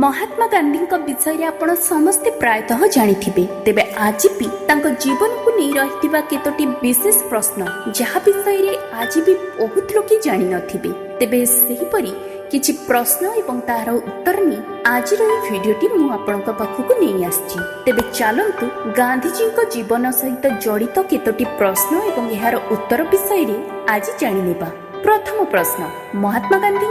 महात्मा गांधी विषय आपण समस्ते प्रायतः जानिथिबे। तेबे आज भी तांको जीवन को नहीं रहिथिबा केतोटी विशेष प्रश्न जहा विषय रे आज भी बहुत लोक जानि नथिबे। तेबे सेही परी किछि प्रश्न एवं तार उत्तर नि आज रो भिडियोटी मु आपनका पाखकु नै आछि। तेबे चलंतु गांधीजी को जीवन सहित जड़ित केतोटी प्रश्न एवं यार उत्तर विषय रे आज जानि नेबा। प्रथम प्रश्न, महात्मा गांधी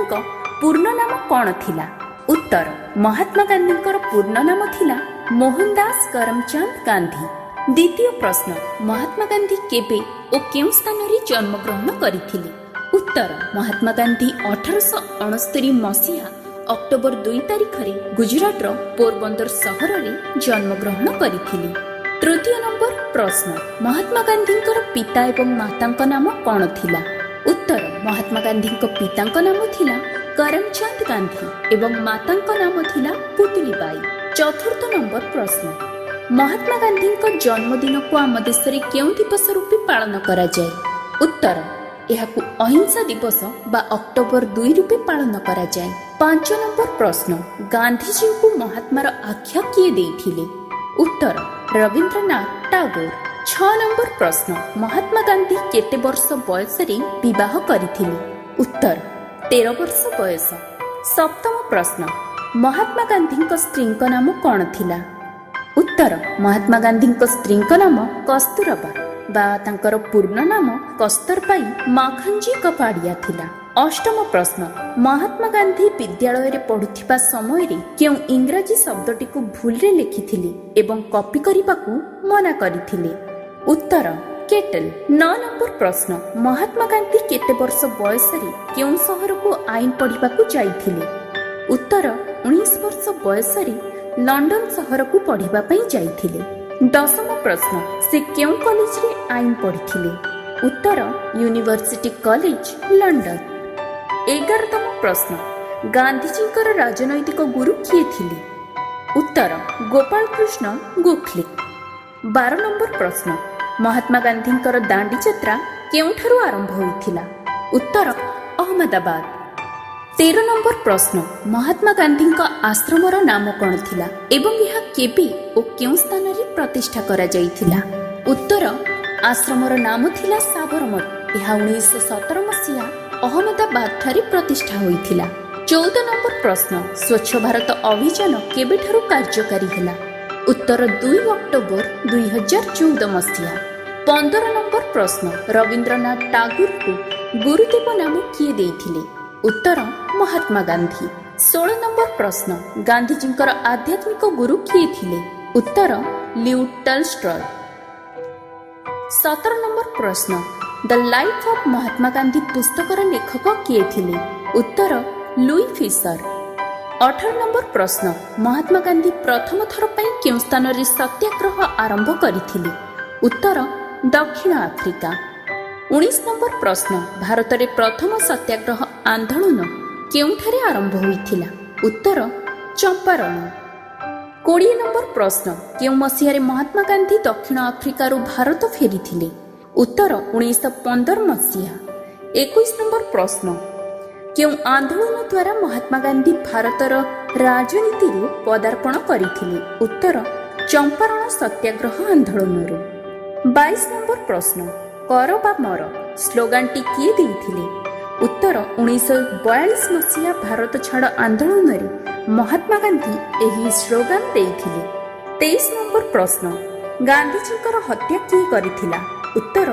पूर्ण नाम कौन थिला? उत्तर, महात्मा गांधी पूर्ण नाम थिला मोहनदास करमचंद गांधी। द्वितीय प्रश्न, महात्मा गांधी केबे ओ केउ स्थान रे जन्म ग्रहण करिथिले? उत्तर, महात्मा गांधी 1869 मसीहा अक्टोबर 2 तारिख रे गुजरात रो पोरबंदर सहर रे जन्म ग्रहण करिथिले। तृतीय नंबर प्रश्न, महात्मा गांधी पिता एवं माता नाम कौन थिला? उत्तर, महात्मा गांधी पिता नाम थिला करमचंद गांधी एवं माता नाम थिला पुतलीबाई। चतुर्थ नंबर प्रश्न, महात्मा गांधी जन्मदिन को आम देश में क्यों दिवस रूपे पालन करा जाए? उत्तर, यहाकु अहिंसा दिवस बा अक्टोबर 2 रूपे पालन करा जाए। 5 नंबर प्रश्न, गांधीजी को महात्मार आख्या किए देथिले? उत्तर, रविंद्रनाथ टैगोर। 6 नंबर प्रश्न, महात्मा गांधी केते वर्ष बयस रे विवाह करिथिले? उत्तर, 13 वर्ष बयस। 7म प्रश्न, महात्मा गांधी स्त्री नाम कौन थिला? उत्तर, महात्मा गांधी स्त्री नाम कस्तूरबा बा तांकर पूर्ण नाम कस्तूरबाई माखनजी कपाड़िया थिला। 8म प्रश्न, महात्मा गांधी विद्यालय रे पढ़ुथिबा समय रे क्यों इंग्रजी शब्दटी को भूल रे लिखिथिले एवं कॉपी करिबाकू मना करिथिले? उत्तर, केटल। 9 नंबर प्रश्न, महात्मा गांधी केते वर्ष बयस रे केउं शहर को आईन पढ़िबाकू जाइथिले? उत्तर, 19 वर्ष बयस रे लंडन शहर को पढ़िबा पई जाइथिले। 10म प्रश्न, से केउं कॉलेज रे आईन पढ़िथिले? उत्तर, यूनिवर्सिटी कॉलेज लंडन। 11तम प्रश्न, गांधीजी राजनैतिक गुरु किए थिले? उत्तर, गोपाल कृष्ण गोखले। 12 नंबर प्रश्न, महात्मा गांधी दांडी यात्रा केउठारु आरंभ होइथिला? उत्तर, अहमदाबाद। 13 नंबर प्रश्न, महात्मा गांधी आश्रमर नाम कौन थिला एवं यह केबे ओ केउ स्थान रे प्रतिष्ठा करा जाइथिला? उत्तर, आश्रमर नाम थिला साबरमती। यह 1917 मसीहा अहमदाबाद ठारे प्रतिष्ठा होइथिला। 14 नंबर प्रश्न, स्वच्छ भारत अभियान केबेठारु कार्यकारी होला? उत्तर, 2 अक्टोबर 2014 मसीहा। 15 नंबर प्रश्न, रविंद्रनाथ टैगोर को गुरुदेव नाम किए देथिले? उत्तर, महात्मा गांधी। 16 नंबर प्रश्न, गांधीजी आध्यात्मिक गुरु किए थिले? उत्तर, लियो टॉल्स्टॉय। 17 नंबर प्रश्न, the life of Mahatma Gandhi पुस्तकर लेखक किए थिले? उत्तर, लुई फिशर। 18 नंबर प्रश्न, महात्मा गांधी प्रथम थर पई केउ स्थान रे सत्याग्रह आरंभ करिथिले? उत्तर, दक्षिण आफ्रिका। 19 नंबर प्रश्न, भारत रे प्रथम सत्याग्रह आंदोलन केउठारे आरंभ होइथिला? उत्तर, चंपारण। 20 नंबर प्रश्न, केउ मसीहा रे महात्मा गांधी दक्षिण आफ्रिका रु भारत फेरिथिले? उत्तर, 1915 मसीहा। 21 नंबर प्रश्न, केउ आंदोलन द्वारा महात्मा गांधी भारतर राजनीति रे पदार्पण करिथिले? उत्तर, चंपारण सत्याग्रह आंदोलन। 22 नंबर प्रश्न, कर बा मर स्लोगान टी किए देथिले? उत्तर, 1942 मसीहा भारत छाड़ आंदोलन रे महात्मा गांधी एही स्लोगान देथिले। 23 नंबर प्रश्न, गांधीजी हत्या किए करिथिला? उत्तर,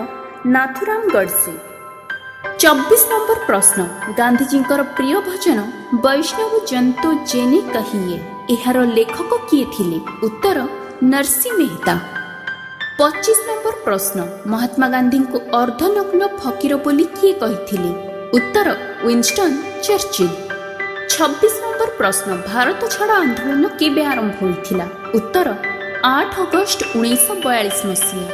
नाथुराम गडसे। 24 नंबर प्रश्न, गांधीजी प्रिय भजन वैष्णव जंतु जेने कहिए एहार लेखक किए थिले? उत्तर, नरसिंह मेहता। 25 नंबर प्रश्न, महात्मा गांधी को अर्धनग्न फकीर बोली किए कहिथिले? उत्तर, विंस्टन चर्चिल। 26 नंबर प्रश्न, भारत छाड़ आंदोलन केबे आरंभ होइथिला? उत्तर, 8 अगस्त 1942 मसीहा।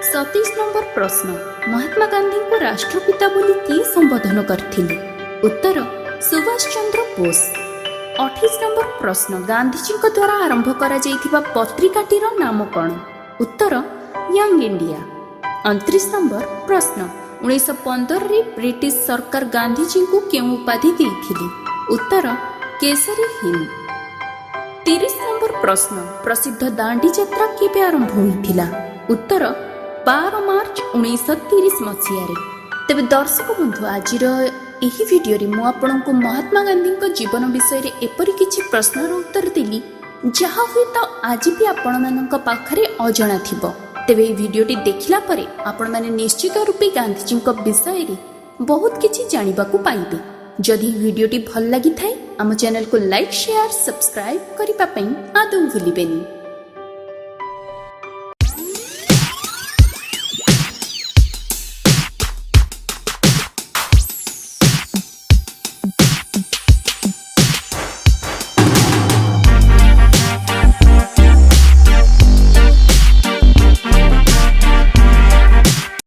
27 नंबर प्रश्न, महात्मा गांधी को राष्ट्रपिता बोली किए संबोधन करथिले? उत्तर, सुभाष चंद्र बोस। 28 नंबर प्रश्न, गांधीजी द्वारा आरंभ करा जाइथिबा पत्रिकाटीर नाम कौन? उत्तर, यंग इंडिया। 29 नंबर प्रश्न, 1915 रे ब्रिटिश सरकार गांधीजी को केउ उपाधि देथिले? उत्तर, केसरी हिंद। 30 नंबर प्रश्न प्रसिद्ध दांडी यात्रा केबे आरंभ होइथिला? उत्तर 12 मार्च 1930 मसीहारे। तेबे दर्शक बंधु आजिर एही वीडियो रे मु आपनको महात्मा गांधी को जीवन विषय रे एपरि किछि प्रश्नर उत्तर देली जहा हुई तो आज भी आपण मानक पाखरे अजଣା थिबो। तेबे एही वीडियोटी देखिला परे आपण माने निश्चित रूपे गांधीजी को विषय रे बहुत किछि जानिबाकू पाइबे। जदि वीडियोटी भल लागि थाए आम चैनल को लाइक शेयर सब्सक्राइब करिपा पई आदौ भूलिबेनी।